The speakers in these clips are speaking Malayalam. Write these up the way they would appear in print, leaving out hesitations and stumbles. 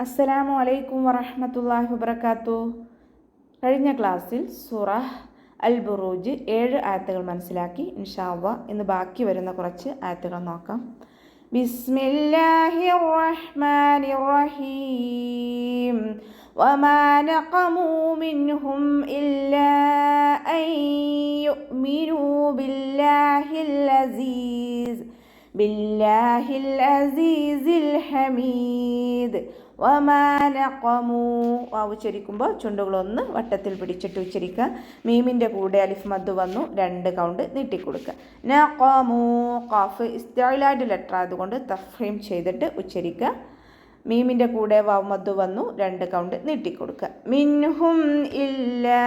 അസ്സലാമു അലൈക്കും വറഹ്മത്തുള്ളാഹി വബറകാതുഹു. കഴിഞ്ഞ ക്ലാസ്സിൽ സൂറ അൽ ബുറൂജ് 7 ആയത്തുകൾ മനസ്സിലാക്കി. ഇൻഷാ അല്ലാഹ് ഇന്ന് ബാക്കി വരുന്ന കുറച്ച് ആയത്തുകൾ നോക്കാം. ബിസ്മില്ലാഹിർ റഹ്മാനിർ റഹീം. വമാ നഖമൂ മിൻഹും ഇല്ലാ അൻ യുഅ്മിനൂ ബില്ലാഹിൽ അസീസിൽ ഹമീദ്. വമാ നഖമൂ ഉച്ചരിക്കുമ്പോൾ ചുണ്ടുകളൊന്ന് വട്ടത്തിൽ പിടിച്ചിട്ട് ഉച്ചരിക്കുക. മീമിൻ്റെ കൂടെ അലിഫ് മദ് വന്നു, 2 കൗണ്ട് നീട്ടിക്കൊടുക്കുക. നഖമൂ ഖാഫ് ഇസ്തിഅലാദ് ലെറ്റർ ആയതുകൊണ്ട് തഫ്ഹീം ചെയ്തിട്ട് ഉച്ചരിക്കുക. മീമിൻ്റെ കൂടെ വാവ് മദ് വന്നു, 2 കൗണ്ട് നീട്ടിക്കൊടുക്കുക. മിൻഹും ഇല്ലാ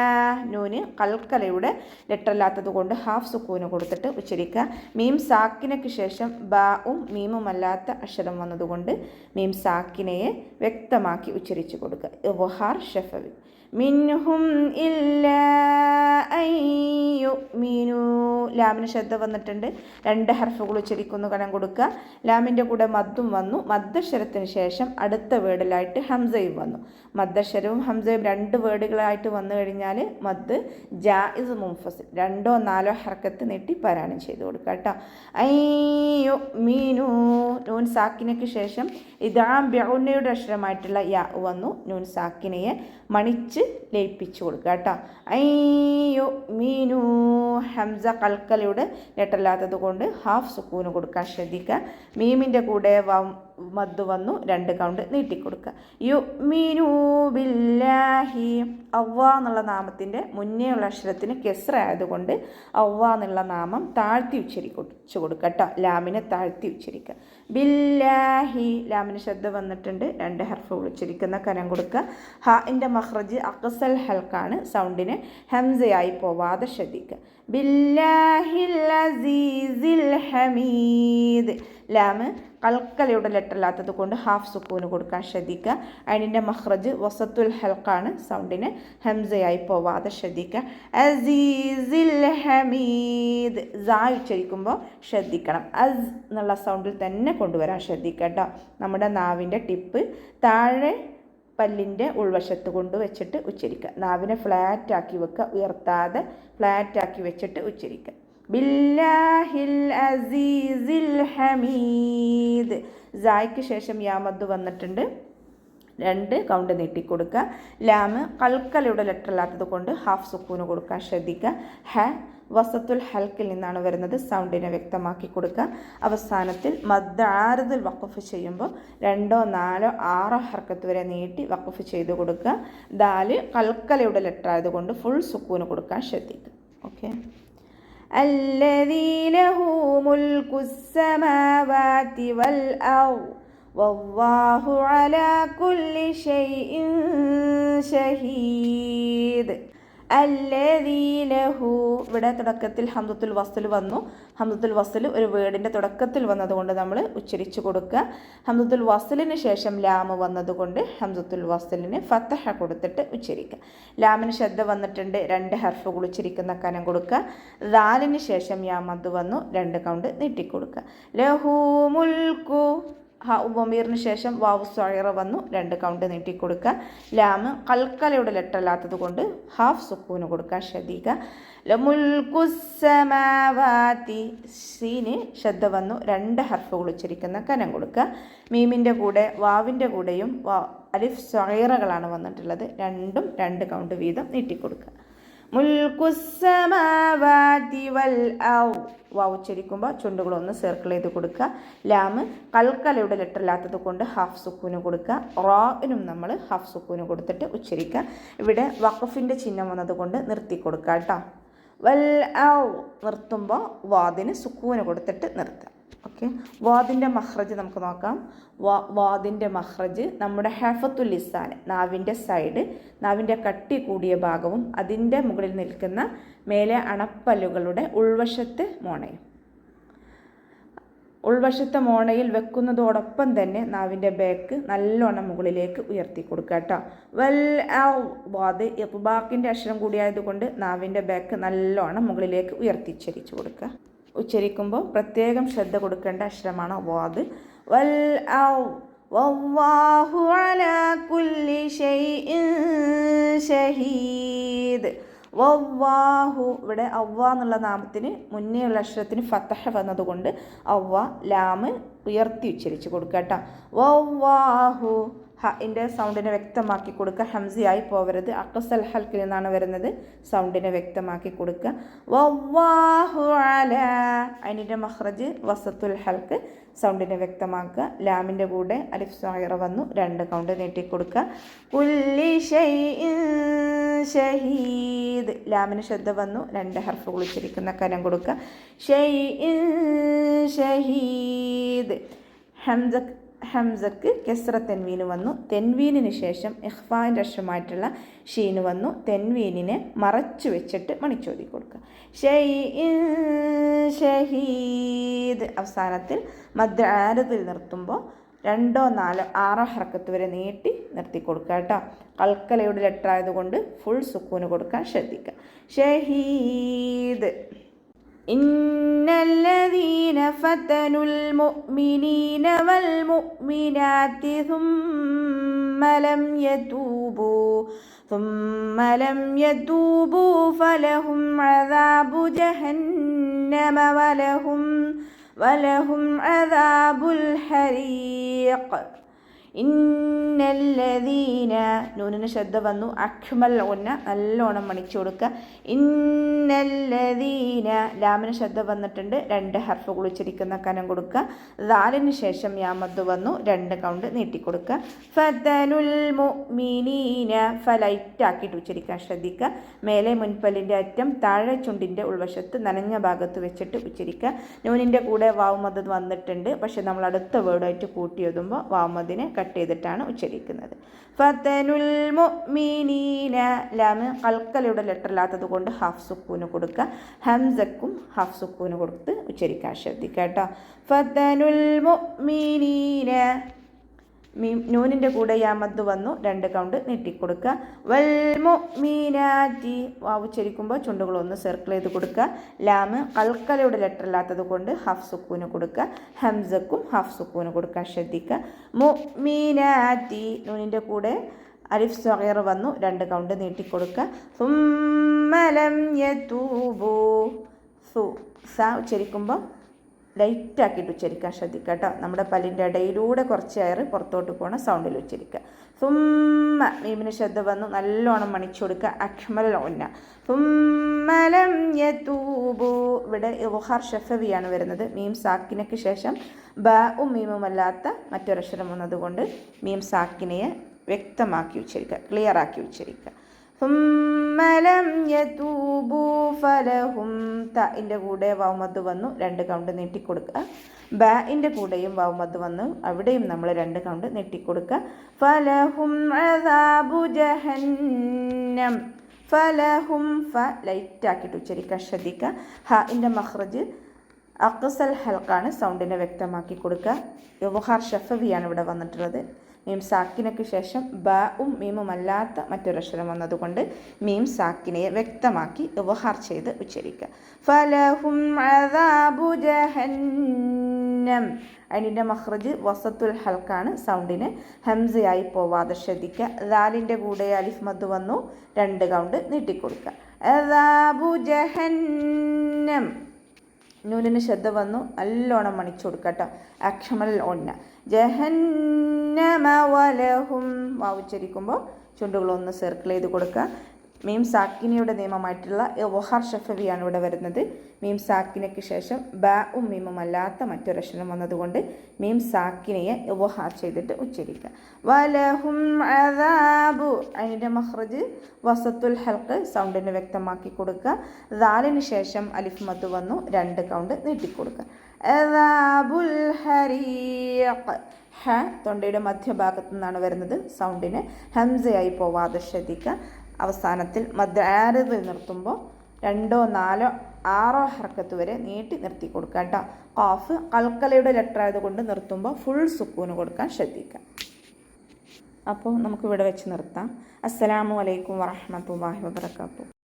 നൂന് കൽക്കലയുടെ ലെറ്റർ അല്ലാത്തത് കൊണ്ട് ഹാഫ് സുക്കൂന് കൊടുത്തിട്ട് ഉച്ചരിക്കുക. മീം സാക്കിനയ്ക്ക് ശേഷം ബാവും മീമും അല്ലാത്ത അക്ഷരം വന്നതുകൊണ്ട് മീം സാക്കിനയെ വ്യക്തമാക്കി ഉച്ചരിച്ചു കൊടുക്കുക. ഇദ്ഹാർ ഷഫവി. മിൻഹും ഇല്ലാ അൻ യുഅ്മിനൂ. ലാമിന് ശ്രദ്ധ വന്നിട്ടുണ്ട്, 2 ഹർഫുകൾ ഉച്ചരിക്കുന്നു, കനം കൊടുക്കുക. ലാമിൻ്റെ കൂടെ മദ്ദും വന്നു. മദ്ദക്ഷരത്തിന് ശേഷം അടുത്ത വേർഡിലായിട്ട് ഹംസയും വന്നു. മദ്ദക്ഷരവും ഹംസയും 2 വേർഡുകളായിട്ട് വന്നു കഴിഞ്ഞാൽ മദ് ജായിസ് മുൻഫസിൽ 2ഓ 4ഓ ഹർക്കത്ത് നീട്ടി പാരായണം ചെയ്ത് കൊടുക്കുക കേട്ടോ. ഐ യുഅ്മിനൂ നൂൻ സാക്കിനയ്ക്ക് ശേഷം ഇദാം ബിഉന്നയുടെ അക്ഷരമായിട്ടുള്ള യാ വന്നു. നൂൻ സാക്കിനയെ മണിച്ച് ലയിപ്പിച്ചു കൊടുക്കുക കേട്ടോ. ഐ യുഅ്മിനൂ ഹംസ കൽക്കലയുടെ ലെറ്ററില്ലാത്തത് കൊണ്ട് ഹാഫ് സുക്കൂന് കൊടുക്കാൻ ശ്രദ്ധിക്കുക. മീമിൻ്റെ കൂടെ മദ് വന്നു, 2 കൗണ്ട് നീട്ടിക്കൊടുക്കുക. യുഅ്മിനൂ ബില്ലാഹി. അവ്വാ എന്നുള്ള നാമത്തിൻ്റെ മുന്നേയുള്ള അക്ഷരത്തിന് കെസ്ര ആയതുകൊണ്ട് അവ്വാ എന്നുള്ള നാമം താഴ്ത്തി ഉച്ചരിച്ചു കൊടുക്കുക കേട്ടോ. ലാമിനെ താഴ്ത്തി ഉച്ചരിക്കുക. ബില്ലാഹി ലാമിന് ശ്രദ്ധ വന്നിട്ടുണ്ട്, 2 ഹർഫ് ഉച്ചരിക്കുന്ന കനം കൊടുക്കുക. ഹാഇൻ്റെ മഖ്റജ് അഖ്സൽ ഹൽക്കാണ്, സൗണ്ടിന് ഹംസയായി പോവാതെ ശ്രദ്ധിക്കുക. ബില്ലാഹിൽ അസീസിൽ ഹമീദ്. ലാമ് കൽക്കലയുടെ ലെറ്റർ അല്ലാത്തത് കൊണ്ട് ഹാഫ് സുക്കൂന് കൊടുക്കാൻ ശ്രദ്ധിക്കുക. അതിൻ്റെ മഖ്റജ് വസത്തുൽ ഹൽക്കാണ്, സൗണ്ടിന് ഹംസയായി പോവാതെ ശ്രദ്ധിക്കുക. അസീസിൽ ഹമീദ്. സാ ഉച്ചരിക്കുമ്പോൾ ശ്രദ്ധിക്കണം, അസ് എന്നുള്ള സൗണ്ടിൽ തന്നെ കൊണ്ടുവരാൻ ശ്രദ്ധിക്കുക കേട്ടോ. നമ്മുടെ നാവിൻ്റെ ടിപ്പ് താഴെ പല്ലിൻ്റെ ഉൾവശത്ത് കൊണ്ട് വെച്ചിട്ട് ഉച്ചരിക്കുക. നാവിനെ ഫ്ലാറ്റാക്കി വെക്കുക, ഉയർത്താതെ ഫ്ലാറ്റാക്കി വെച്ചിട്ട് ഉച്ചരിക്കുക. ബില്ലാഹിൽ അസീസിൽ ഹമീദ്. സായ്ക്ക് ശേഷം യാമദ് വന്നിട്ടുണ്ട്, 2 കൗണ്ട് നീട്ടിക്കൊടുക്കുക. ലാമ് കൽക്കലയുടെ ലെറ്റർ അല്ലാത്തത് കൊണ്ട് ഹാഫ് സുക്കൂന് കൊടുക്കാൻ ശ്രദ്ധിക്കുക. ഹ വസത്തുൽ ഹൽക്കിൽ നിന്നാണ് വരുന്നത്, സൗണ്ടിനെ വ്യക്തമാക്കി കൊടുക്കുക. അവസാനത്തിൽ മദ് ആരിദിൽ വഖഫ് ചെയ്യുമ്പോൾ 2ഓ 4ഓ 6ഓ ഹർക്കത്ത് വരെ നീട്ടി വഖഫ് ചെയ്ത് കൊടുക്കുക. ദാല് കൽക്കലയുടെ ലെറ്റർ ആയതുകൊണ്ട് ഫുൾ സുക്കൂന് കൊടുക്കാൻ ശ്രദ്ധിക്കുക. ഓക്കെ. അല്ലദീ ലഹു മുൽകുസ് സമാവാതി വൽ അർദ് വല്ലാഹു അലാ കുല്ലി ഷൈഇൻ ഷഹീദ്. അല്ലദീ ലഹു ഇവിടെ തുടക്കത്തിൽ ഹംസത്തുൽ വസ്ൽ വന്നു. ഹംസത്തുൽ വസ്ൽ ഒരു വേർഡിൻ്റെ തുടക്കത്തിൽ വന്നതുകൊണ്ട് നമ്മൾ ഉച്ചരിച്ചു കൊടുക്കുക. ഹംസത്തുൽ വസ്ലിന് ശേഷം ലാമ് വന്നതുകൊണ്ട് ഹംസത്തുൽ വസ്ലിന് ഫതഹ കൊടുത്തിട്ട് ഉച്ചരിക്കുക. ലാമിന് ശ്രദ്ധ വന്നിട്ടുണ്ട്, 2 ഹർഫുകൾ ഉച്ചരിക്കുന്ന കനം കൊടുക്കുക. ദാലിന് ശേഷം യാ മദ് വന്നു, 2 കൗണ്ട് നീട്ടിക്കൊടുക്കുക. ലഹു മുൽക്കു മീറിന് ശേഷം വാവ് സ്വൈറ വന്നു, 2 കൗണ്ട് നീട്ടിക്കൊടുക്കുക. ലാമ് കൽക്കലയുടെ ലെറ്റർ അല്ലാത്തത് കൊണ്ട് ഹാഫ് സുക്കൂന് കൊടുക്കാൻ ശ്രദ്ധിക്കുക. ലമുൽകുസ് സമാവാതി. സീന് ശ്രദ്ധ വന്നു, 2 ഹർഫുകൾ ഉച്ചരിക്കുന്ന കനം കൊടുക്കുക. മീമിൻ്റെ കൂടെ വാവിൻ്റെ കൂടെയും അലിഫ് സ്വൈറകളാണ് വന്നിട്ടുള്ളത്, 2ഉം 2 കൗണ്ട് വീതം നീട്ടിക്കൊടുക്കുക. മുൽകുസ് സമാവാതി വൽ അർദ്. വാവ് ഉച്ചരിക്കുമ്പോൾ ചുണ്ടുകളൊന്ന് സർക്കിൾ ചെയ്ത് കൊടുക്കുക. ലാമ് കൽക്കലയുടെ ലെറ്റർ ഇല്ലാത്തത് കൊണ്ട് ഹാഫ് സുക്കൂന് കൊടുക്കുക. റാഇനും നമ്മൾ ഹാഫ് സുക്കൂന് കൊടുത്തിട്ട് ഉച്ചരിക്കുക. ഇവിടെ വഖഫിൻ്റെ ചിഹ്നം വന്നതുകൊണ്ട് നിർത്തി കൊടുക്കുക കേട്ടോ. വൽ അർദ് നിർത്തുമ്പോൾ വാദിന് സുക്കൂന് കൊടുത്തിട്ട് നിർത്തുക. ഓക്കെ. വാദിൻ്റെ മഖ്റജ് നമുക്ക് നോക്കാം. വാദിൻ്റെ മഖ്റജ് നമ്മുടെ ഹഫത്തുൽ ലിസാൻ, നാവിൻ്റെ സൈഡ്, നാവിൻ്റെ കട്ടി കൂടിയ ഭാഗവും അതിൻ്റെ മുകളിൽ നിൽക്കുന്ന മേലെ അണപ്പല്ലുകളുടെ ഉൾവശത്തെ മോണയിൽ വെക്കുന്നതോടൊപ്പം തന്നെ നാവിൻ്റെ ബാക്ക് നല്ലോണം മുകളിലേക്ക് ഉയർത്തി കൊടുക്കുക കേട്ടോ. വൽ വാദ് ഇത്ബാഖിൻ്റെ അക്ഷരം കൂടിയായതുകൊണ്ട് നാവിൻ്റെ ബാക്ക് നല്ലോണം മുകളിലേക്ക് ഉയർത്തിച്ചരിച്ചു കൊടുക്കുക. ഉച്ചരിക്കുമ്പോൾ പ്രത്യേകം ശ്രദ്ധ കൊടുക്കേണ്ട അക്ഷരമാണ് വാദ്. വൽ വല്ലാഹു അലാ കുല്ലി ഷൈഇൻ ഷഹീദ്. വല്ലാഹു, ഇവിടെ അവ്വ എന്നുള്ള നാമത്തിന് മുന്നേ ഉള്ള അക്ഷരത്തിന് ഫതഹ വന്നതുകൊണ്ട് അവ്വ ലാമ് ഉയർത്തി ഉച്ചരിച്ച് കൊടുക്കുക കേട്ടോ. വല്ലാഹു, ഹൻ്റെ സൗണ്ടിനെ വ്യക്തമാക്കി കൊടുക്കുക. ഹംസയായി പോവരുത്. അഖ്സൽ ഹൽക്കിൽ നിന്നാണ് വരുന്നത്. സൗണ്ടിനെ വ്യക്തമാക്കി കൊടുക്കുക. വല്ലാഹു അലാ, അതിൻ്റെ മഖ്റജ് വസത്തുൽ ഹൽക്ക്, സൗണ്ടിനെ വ്യക്തമാക്കുക. ലാമിൻ്റെ കൂടെ അലിഫ് സായിറ വന്നു, 2 കൗണ്ട് നീട്ടിക്കൊടുക്കുക. കുല്ലി ഷൈഇൻ ഷഹീദ്, ലാമിന് ശബ്ദ വന്നു, 2 ഹർഫുകൾ ഉച്ചരിക്കുന്ന കനം കൊടുക്കുക. ഷൈഇൻ ഷഹീദ്. ഹംസക്ക് കെസ്ര തെൻവീന് വന്നു. തെൻവീനിന് ശേഷം ഇഖ്ഫാൻ്റെ അക്ഷരമായിട്ടുള്ള ഷീന് വന്നു. തെൻവീനിനെ മറച്ചു വെച്ചിട്ട് മണിച്ചോതി കൊടുക്കുക. ഷൈഇൻ ഷഹീദ്. അവസാനത്തിൽ മദ്ദ ആരതിൽ നിർത്തുമ്പോൾ 2, 4, 6 ഹർക്കത്ത് വരെ നീട്ടി നിർത്തി കൊടുക്കുക കേട്ടോ. കൽക്കലയുടെ ലെറ്റർ ആയതുകൊണ്ട് ഫുൾ സുക്കൂന് കൊടുക്കാൻ ശ്രദ്ധിക്കുക. ഷഹീദ്. ഇന്നല്ലദീന ഫതനുൽ മുഅ്മിനീന വൽ മുഅ്മിനാതി ثم لم يتوبوا فلهم عذاب جهنم ولهم عذاب الحريق. ഇന്നല്ലദീന, നൂനിന് ശബ്ദ വന്നു. അക്മൽ ഉന്ന, നല്ലോണം മണിച്ചു കൊടുക്കുക. ഇന്നല്ലദീന, ലാമിന് ശബ്ദ വന്നിട്ടുണ്ട്, 2 ഹർഫുകൾ ഉച്ചരിക്കുന്ന കനം കൊടുക്കുക. ദാലിന് ശേഷം യാമദ് വന്നു, 2 കൗണ്ട് നീട്ടിക്കൊടുക്കുക. ഫതനുൽ മുഅ്മിനീന, ഫലൈറ്റാക്കിയിട്ട് ഉച്ചരിക്കാൻ ശ്രദ്ധിക്കുക. മേലെ മുൻപല്ലിൻ്റെ അറ്റം താഴെ ചുണ്ടിൻ്റെ ഉൾവശത്ത് നനഞ്ഞ ഭാഗത്ത് വെച്ചിട്ട് ഉച്ചരിക്കുക. നൂനിൻ്റെ കൂടെ വാവുമദ് വന്നിട്ടുണ്ട്, പക്ഷെ നമ്മൾ അടുത്ത വേർഡായിട്ട് കൂട്ടി എഴുതുമ്പോൾ വാവുമദിനെ കട്ട് ചെയ്തിട്ടാണ് ഉച്ചരിക്കുന്നത്. ഫതനുൽ മുഅ്മിനീന, ലാമ് കൽക്കലയുടെ ലെറ്റർ ഇല്ലാത്തത് കൊണ്ട് ഹാഫ് സുക്കൂന് കൊടുക്കുക. ഹംസക്കും ഹാഫ് സുക്കൂന് കൊടുത്ത് ഉച്ചരിക്കാൻ ശ്രദ്ധിക്കുക കേട്ടോ. ഫതനുൽ മുഅ്മിനീന, നൂനിൻ്റെ കൂടെ യാമദ് വന്നു, 2 കൗണ്ട് നീട്ടിക്കൊടുക്കുക. വൽ മുഅ്മിനാതി, വാവ് ഉച്ചരിക്കുമ്പോൾ ചുണ്ടുകളൊന്ന് സർക്കിൾ ചെയ്ത് കൊടുക്കുക. ലാമ് കൽക്കലയുടെ ലെറ്റർ ഇല്ലാത്തത് കൊണ്ട് ഹാഫ് സുക്കൂന് കൊടുക്കുക. ഹംസക്കും ഹാഫ് സുക്കൂന് കൊടുക്കാൻ ശ്രദ്ധിക്കുക. മുഅ്മിനാതി, നൂനിൻ്റെ കൂടെ അലിഫ് സഗീർ വന്നു, 2 കൗണ്ട് നീട്ടിക്കൊടുക്കുക. സുമ്മ ലം യതൂബു, സ ഉച്ചരിക്കുമ്പോൾ ലൈറ്റാക്കിയിട്ട് ഉച്ചരിക്കാൻ ശ്രദ്ധിക്കുക കേട്ടോ. നമ്മുടെ പല്ലിൻ്റെ ഇടയിലൂടെ കുറച്ച് എയർ പുറത്തോട്ട് പോകണ സൗണ്ടിൽ ഉച്ചരിക്കുക. സുമ്മ, മീമിന് ശബ്ദ വന്നു, നല്ലോണം മണിച്ചു കൊടുക്കുക. അക്മൽ ഉന്ന. സുമ്മ ലം യതൂബു, ഇവിടെ ഇദ്ഹാർ ഷഫവിയാണ് വരുന്നത്. മീം സാക്കിനയ്ക്ക് ശേഷം ബഉം മീമും അല്ലാത്ത മറ്റൊരക്ഷരം വന്നതുകൊണ്ട് മീം സാക്കിനയെ വ്യക്തമാക്കി ഉച്ചരിക്കുക, ക്ലിയറാക്കി ഉച്ചരിക്കുക. ثم لم يتوبوا فلهم, തഇൻ്റെ കൂടെ വാവുമദ് വന്നു, 2 കൗണ്ട് നീട്ടിക്കൊടുക്കുക. ബാഇൻ്റെ കൂടെയും വാവുമദ് വന്നു, അവിടെയും നമ്മൾ 2 കൗണ്ട് നീട്ടിക്കൊടുക്കുക. ഫലഹും അദാബു ജഹന്നം. ഫലഹും, ഫ ലൈറ്റാക്കിയിട്ട് ഉച്ചരിക്കാൻ ശ്രദ്ധിക്കുക. ഹഇൻ്റെ മഖ്റജ് അഖ്സൽ ഹൽക്കാണ്, സൗണ്ടിനെ വ്യക്തമാക്കി കൊടുക്കുക. ഇദ്ഹാർ ഷഫവിയാണ് ഇവിടെ വന്നിട്ടുള്ളത്. മീം സാക്കിനയ്ക്ക് ശേഷം ബഉം മീമും അല്ലാത്ത മറ്റൊരക്ഷരം വന്നതുകൊണ്ട് മീം സാക്കിനയെ വ്യക്തമാക്കി ഇദ്ഹാർ ചെയ്ത് ഉച്ചരിക്കുക. ഫലഹും അദാബു ജഹന്നം, അതിൻ്റെ മഖ്റജ് വസത്തുൽ ഹൽക്കാണ്, സൗണ്ടിന് ഹംസയായി പോവാതെ ശ്രദ്ധിക്കുക. ദാലിൻ്റെ കൂടെ അലിഫ് മദ് വന്നു, 2 കൗണ്ട് നീട്ടിക്കൊടുക്കുക. അദാബു ജഹന്നം, നൂനിന് ശബ്ദ വന്നു, നല്ലോണം മണിച്ചു കൊടുക്കുക കേട്ടോ. അക്മൽ ഉന്ന. ജഹന്നമ വലഹും, വാവുച്ചരിക്കുമ്പോൾ ചുണ്ടുകളൊന്ന് സർക്കിൾ ചെയ്ത് കൊടുക്കുക. മീം സാക്കിനയുടെ നിയമമായിട്ടുള്ള ഇദ്ഹാർ ഷഫവിയാണ് ഇവിടെ വരുന്നത്. മീം സാക്കിനയ്ക്ക് ശേഷം ബഉം മീമും അല്ലാത്ത മറ്റൊരക്ഷരം വന്നതുകൊണ്ട് മീം സാക്കിനയെ ഇദ്ഹാർ ചെയ്തിട്ട് ഉച്ചരിക്കുക. വലഹും അദാബു, അതിൻ്റെ മഖ്റജ് വസത്തുൽ ഹൽക്ക്, സൗണ്ടിനെ വ്യക്തമാക്കി കൊടുക്കുക. ദാലിന് ശേഷം അലിഫ് മദ് വന്നു, 2 കൗണ്ട് നീട്ടിക്കൊടുക്കുക. അദാബുൽ ഹരീഖ്, ഹ തൊണ്ടയുടെ മധ്യഭാഗത്തു നിന്നാണ് വരുന്നത്. സൗണ്ടിന് ഹംസയായി പോവാതെ ശ്രദ്ധിക്കുക. അവസാനത്തിൽ മദ് ആരിദിൽ നിർത്തുമ്പോൾ 2, 4, 6 ഹർക്കത്ത് വരെ നീട്ടി നിർത്തി കൊടുക്കുക കേട്ടോ. ഖാഫ് കൽക്കലയുടെ ലെറ്റർ ആയതുകൊണ്ട് നിർത്തുമ്പോൾ ഫുൾ സുക്കൂന് കൊടുക്കാൻ ശ്രദ്ധിക്കുക. അപ്പോൾ നമുക്കിവിടെ വെച്ച് നിർത്താം. അസ്സലാമു അലൈക്കും വറഹ്മത്തുള്ളാഹി വബറകാതുഹു.